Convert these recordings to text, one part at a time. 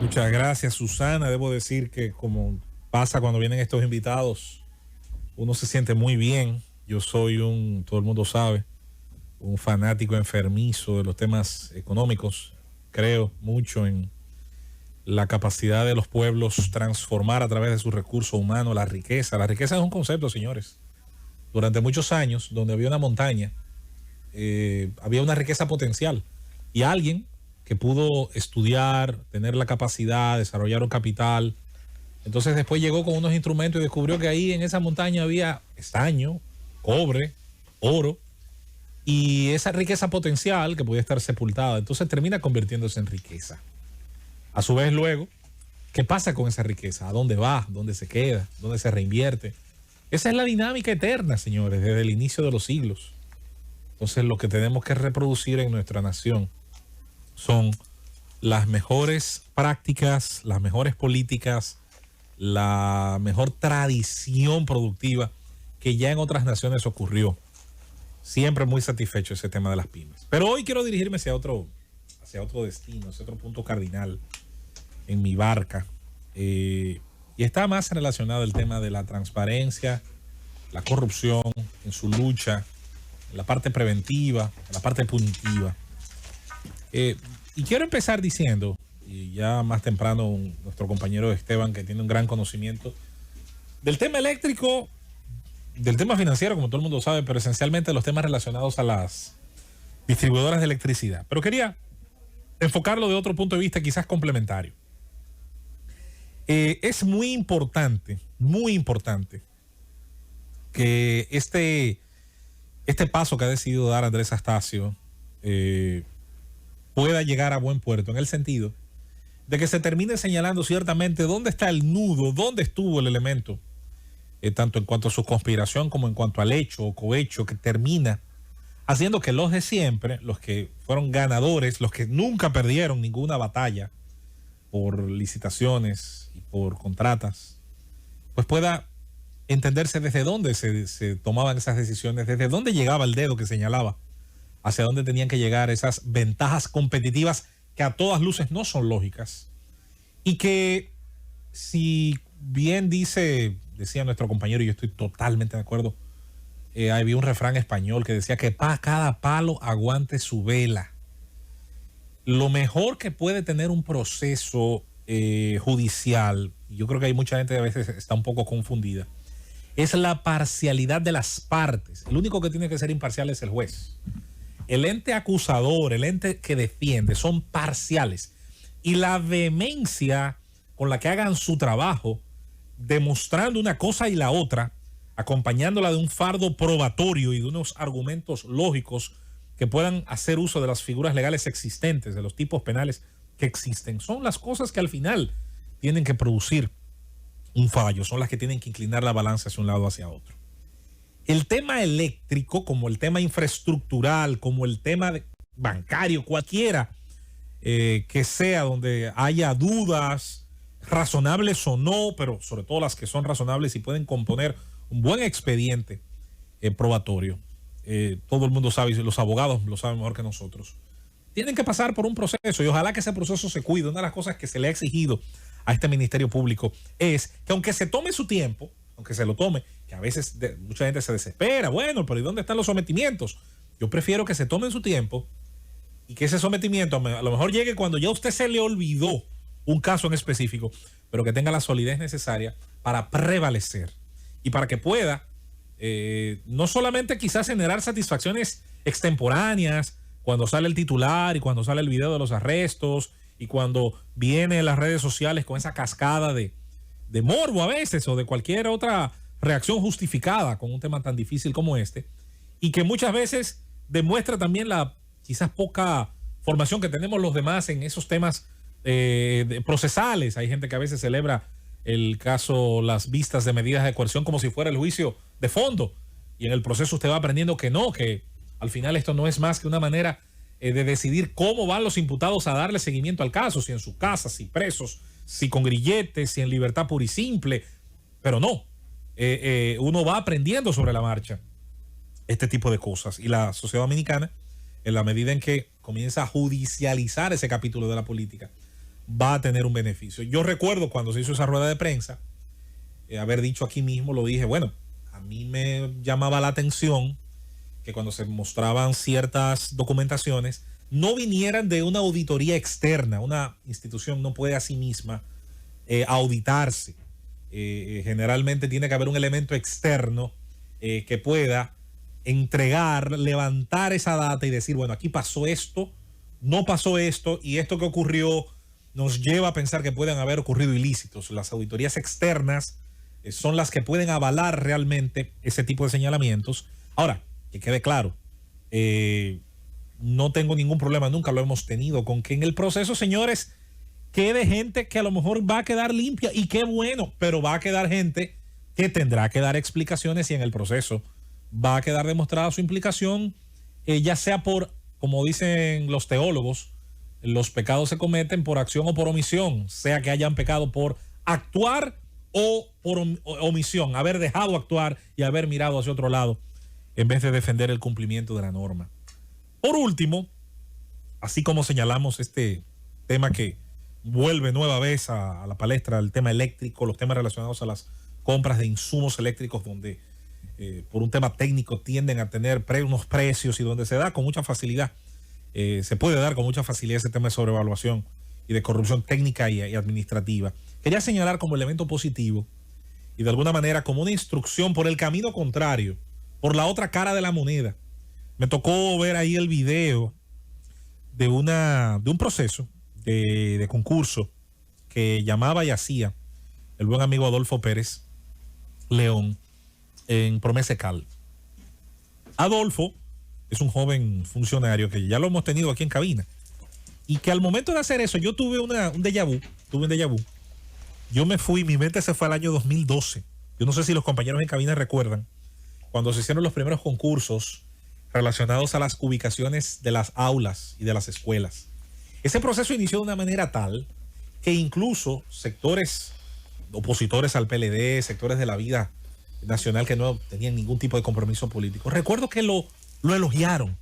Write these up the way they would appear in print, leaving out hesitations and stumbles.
Muchas gracias, Susana. Debo decir que como pasa cuando vienen estos invitados, uno se siente muy bien. Yo soy todo el mundo sabe, un fanático enfermizo de los temas económicos. Creo mucho en la capacidad de los pueblos transformar a través de su recurso humano la riqueza. La riqueza es un concepto, señores. Durante muchos años, donde había una montaña, había una riqueza potencial. Y alguien que pudo estudiar, tener la capacidad, desarrollar un capital. Entonces después llegó con unos instrumentos y descubrió que ahí en esa montaña había estaño, cobre, oro, y esa riqueza potencial que podía estar sepultada, entonces termina convirtiéndose en riqueza. A su vez luego, ¿qué pasa con esa riqueza? ¿A dónde va? ¿Dónde se queda? ¿Dónde se reinvierte? Esa es la dinámica eterna, señores, desde el inicio de los siglos. Entonces lo que tenemos que reproducir en nuestra nación son las mejores prácticas, las mejores políticas, la mejor tradición productiva que ya en otras naciones ocurrió. Siempre muy satisfecho ese tema de las pymes. Pero hoy quiero dirigirme hacia otro destino, hacia otro punto cardinal en mi barca. Y está más relacionado el tema de la transparencia, la corrupción, en su lucha, en la parte preventiva, en la parte punitiva. Y quiero empezar diciendo, y ya más temprano nuestro compañero Esteban, que tiene un gran conocimiento del tema eléctrico, del tema financiero, como todo el mundo sabe, pero esencialmente los temas relacionados a las distribuidoras de electricidad. Pero quería enfocarlo de otro punto de vista, quizás complementario. Es muy importante que este paso que ha decidido dar Andrés Astacio pueda llegar a buen puerto, en el sentido de que se termine señalando ciertamente dónde está el nudo, dónde estuvo el elemento, tanto en cuanto a su conspiración como en cuanto al hecho o cohecho, que termina haciendo que los de siempre, los que fueron ganadores, los que nunca perdieron ninguna batalla por licitaciones y por contratas, pues pueda entenderse desde dónde se tomaban esas decisiones, desde dónde llegaba el dedo que señalaba, hacia dónde tenían que llegar esas ventajas competitivas que a todas luces no son lógicas. Y que, si bien decía nuestro compañero, y yo estoy totalmente de acuerdo, había un refrán español que decía que cada palo aguante su vela. Lo mejor que puede tener un proceso judicial, y yo creo que hay mucha gente que a veces está un poco confundida, es la parcialidad de las partes. El único que tiene que ser imparcial es el juez. El ente acusador, el ente que defiende, son parciales. Y la vehemencia con la que hagan su trabajo, demostrando una cosa y la otra, acompañándola de un fardo probatorio y de unos argumentos lógicos que puedan hacer uso de las figuras legales existentes, de los tipos penales que existen, son las cosas que al final tienen que producir un fallo, son las que tienen que inclinar la balanza hacia un lado o hacia otro. El tema eléctrico, como el tema infraestructural, como el tema bancario, cualquiera que sea, donde haya dudas, razonables o no, pero sobre todo las que son razonables y pueden componer un buen expediente probatorio. Todo el mundo sabe, los abogados lo saben mejor que nosotros. Tienen que pasar por un proceso y ojalá que ese proceso se cuide. Una de las cosas que se le ha exigido a este Ministerio Público es que, aunque se tome su tiempo, aunque se lo tome, que a veces mucha gente se desespera, bueno, pero ¿y dónde están los sometimientos? Yo prefiero que se tomen su tiempo y que ese sometimiento a lo mejor llegue cuando ya a usted se le olvidó un caso en específico, pero que tenga la solidez necesaria para prevalecer y para que pueda no solamente quizás generar satisfacciones extemporáneas cuando sale el titular y cuando sale el video de los arrestos y cuando viene las redes sociales con esa cascada de morbo a veces o de cualquier otra reacción justificada con un tema tan difícil como este, y que muchas veces demuestra también la quizás poca formación que tenemos los demás en esos temas procesales. Hay gente que a veces celebra el caso, las vistas de medidas de coerción como si fuera el juicio de fondo, y en el proceso usted va aprendiendo que no, que al final esto no es más que una manera de decidir cómo van los imputados a darle seguimiento al caso, si en su casa, si presos, si con grilletes, si en libertad pura y simple, pero no, uno va aprendiendo sobre la marcha este tipo de cosas. Y la sociedad dominicana, en la medida en que comienza a judicializar ese capítulo de la política, va a tener un beneficio. Yo recuerdo cuando se hizo esa rueda de prensa, haber dicho aquí mismo, lo dije, bueno, a mí me llamaba la atención que cuando se mostraban ciertas documentaciones, no vinieran de una auditoría externa. Una institución no puede a sí misma auditarse. Generalmente tiene que haber un elemento externo que pueda entregar, levantar esa data y decir, bueno, aquí pasó esto, no pasó esto, y esto que ocurrió nos lleva a pensar que pueden haber ocurrido ilícitos. Las auditorías externas son las que pueden avalar realmente ese tipo de señalamientos. Ahora, que quede claro, no tengo ningún problema, nunca lo hemos tenido, con que en el proceso, señores, quede gente que a lo mejor va a quedar limpia, y qué bueno, pero va a quedar gente que tendrá que dar explicaciones, y en el proceso va a quedar demostrada su implicación, ya sea por, como dicen los teólogos, los pecados se cometen por acción o por omisión, sea que hayan pecado por actuar o por omisión, haber dejado actuar y haber mirado hacia otro lado en vez de defender el cumplimiento de la norma. Por último, así como señalamos este tema que vuelve nueva vez a la palestra, el tema eléctrico, los temas relacionados a las compras de insumos eléctricos, donde por un tema técnico tienden a tener unos precios, y donde se da con mucha facilidad, se puede dar con mucha facilidad ese tema de sobrevaluación y de corrupción técnica y administrativa. Quería señalar como elemento positivo y de alguna manera como una instrucción por el camino contrario, por la otra cara de la moneda. Me tocó ver ahí el video de un proceso de concurso que llamaba y hacía el buen amigo Adolfo Pérez León en Promesecal. Adolfo es un joven funcionario que ya lo hemos tenido aquí en cabina, y que al momento de hacer eso yo tuve un déjà vu. Yo me fui, mi mente se fue al año 2012. Yo no sé si los compañeros en cabina recuerdan cuando se hicieron los primeros concursos relacionados a las ubicaciones de las aulas y de las escuelas. Ese proceso inició de una manera tal que incluso sectores opositores al PLD, sectores de la vida nacional que no tenían ningún tipo de compromiso político, recuerdo que lo elogiaron.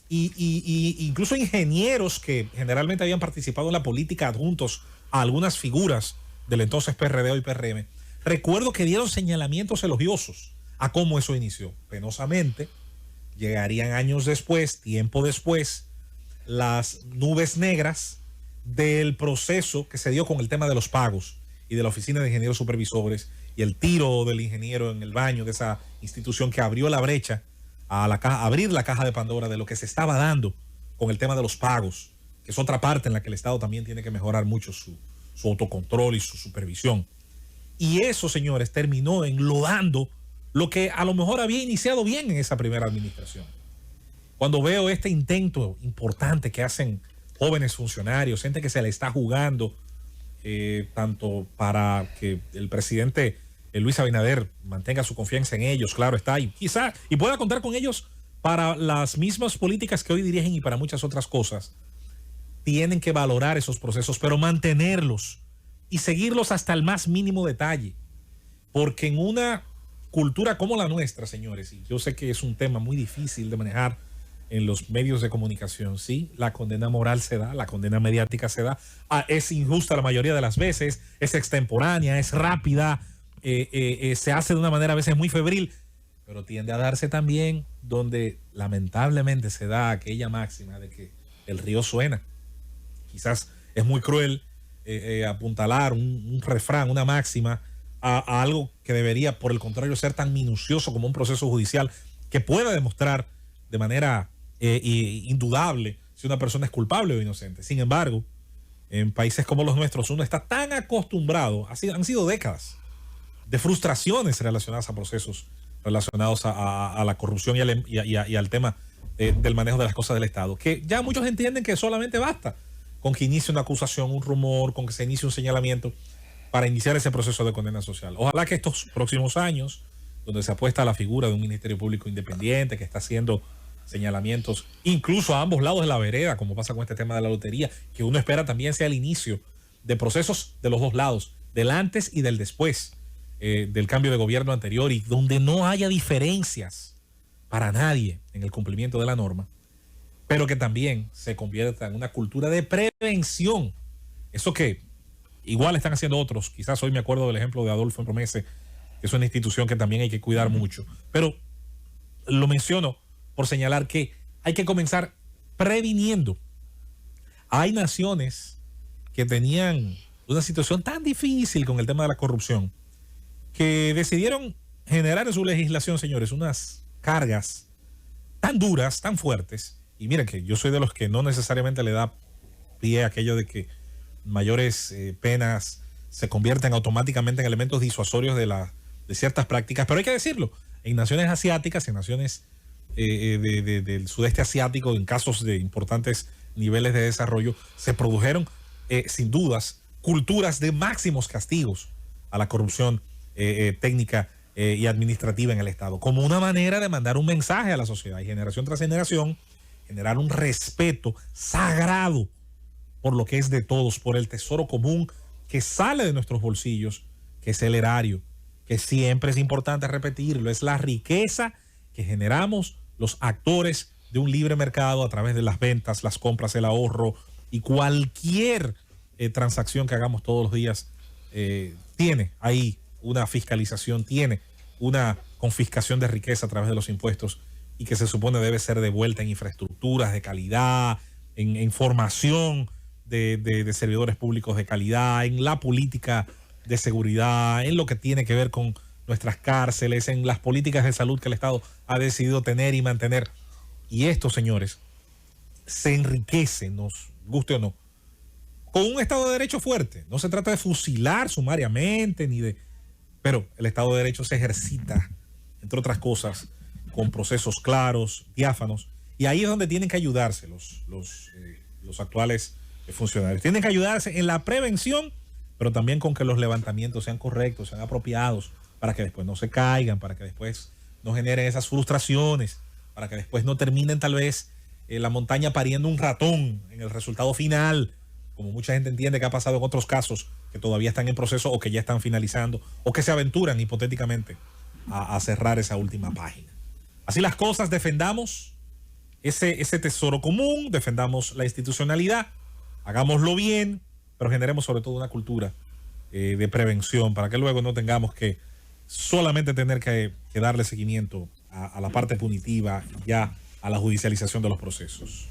Y incluso ingenieros que generalmente habían participado en la política, adjuntos a algunas figuras del entonces PRD, hoy PRM, recuerdo que dieron señalamientos elogiosos a cómo eso inició. Penosamente, llegarían años después, tiempo después, las nubes negras del proceso que se dio con el tema de los pagos y de la oficina de ingenieros supervisores, y el tiro del ingeniero en el baño de esa institución que abrió la brecha a abrir la caja de Pandora de lo que se estaba dando con el tema de los pagos, que es otra parte en la que el Estado también tiene que mejorar mucho su autocontrol y su supervisión. Y eso, señores, terminó enlodando lo que a lo mejor había iniciado bien en esa primera administración. Cuando veo este intento importante que hacen jóvenes funcionarios, gente que se le está jugando, tanto para que el presidente Luis Abinader mantenga su confianza en ellos, claro está, y quizá y pueda contar con ellos para las mismas políticas que hoy dirigen y para muchas otras cosas. Tienen que valorar esos procesos, pero mantenerlos y seguirlos hasta el más mínimo detalle, porque en una cultura como la nuestra, señores, y yo sé que es un tema muy difícil de manejar en los medios de comunicación, sí, la condena moral se da, la condena mediática se da, es injusta la mayoría de las veces, es extemporánea, es rápida, se hace de una manera a veces muy febril, pero tiende a darse también donde lamentablemente se da aquella máxima de que el río suena. Quizás es muy cruel apuntalar un refrán, una máxima a algo que debería, por el contrario, ser tan minucioso como un proceso judicial que pueda demostrar de manera indudable si una persona es culpable o inocente. Sin embargo, en países como los nuestros uno está tan acostumbrado, han sido décadas de frustraciones relacionadas a procesos relacionados a la corrupción y al tema del manejo de las cosas del Estado, que ya muchos entienden que solamente basta con que inicie una acusación, un rumor, con que se inicie un señalamiento para iniciar ese proceso de condena social. Ojalá que estos próximos años, donde se apuesta a la figura de un Ministerio Público independiente que está haciendo señalamientos incluso a ambos lados de la vereda, como pasa con este tema de la lotería, que uno espera también sea el inicio de procesos de los dos lados, del antes y del después del cambio de gobierno anterior, y donde no haya diferencias para nadie en el cumplimiento de la norma, pero que también se convierta en una cultura de prevención Eso que igual están haciendo otros. Quizás hoy me acuerdo del ejemplo de Adolfo Promese, que es una institución que también hay que cuidar mucho. Pero lo menciono por señalar que hay que comenzar previniendo. Hay naciones que tenían una situación tan difícil con el tema de la corrupción que decidieron generar en su legislación, señores, unas cargas tan duras, tan fuertes. Y miren que yo soy de los que no necesariamente le da pie a aquello de que mayores penas se convierten automáticamente en elementos disuasorios de ciertas prácticas, pero hay que decirlo, en naciones asiáticas, en naciones del sudeste asiático, en casos de importantes niveles de desarrollo, se produjeron sin dudas culturas de máximos castigos a la corrupción técnica y administrativa en el Estado, como una manera de mandar un mensaje a la sociedad y generación tras generación, generar un respeto sagrado por lo que es de todos, por el tesoro común que sale de nuestros bolsillos, que es el erario, que siempre es importante repetirlo, es la riqueza que generamos los actores de un libre mercado a través de las ventas, las compras, el ahorro y cualquier transacción que hagamos todos los días tiene ahí una fiscalización, tiene una confiscación de riqueza a través de los impuestos y que se supone debe ser devuelta en infraestructuras de calidad, en formación de servidores públicos de calidad, en la política de seguridad, en lo que tiene que ver con nuestras cárceles, en las políticas de salud que el Estado ha decidido tener y mantener. Y esto, señores, se enriquece, nos guste o no, con un Estado de Derecho fuerte. No se trata de fusilar sumariamente, pero el Estado de Derecho se ejercita, entre otras cosas, con procesos claros, diáfanos, y ahí es donde tienen que ayudarse los actuales funcionarios. Tienen que ayudarse en la prevención, pero también con que los levantamientos sean correctos, sean apropiados, para que después no se caigan, para que después no generen esas frustraciones, para que después no terminen tal vez la montaña pariendo un ratón en el resultado final, como mucha gente entiende que ha pasado en otros casos que todavía están en proceso o que ya están finalizando o que se aventuran hipotéticamente a cerrar esa última página. Así las cosas, defendamos ese tesoro común, defendamos la institucionalidad, hagámoslo bien, pero generemos sobre todo una cultura de prevención para que luego no tengamos que solamente tener que darle seguimiento a la parte punitiva, ya a la judicialización de los procesos.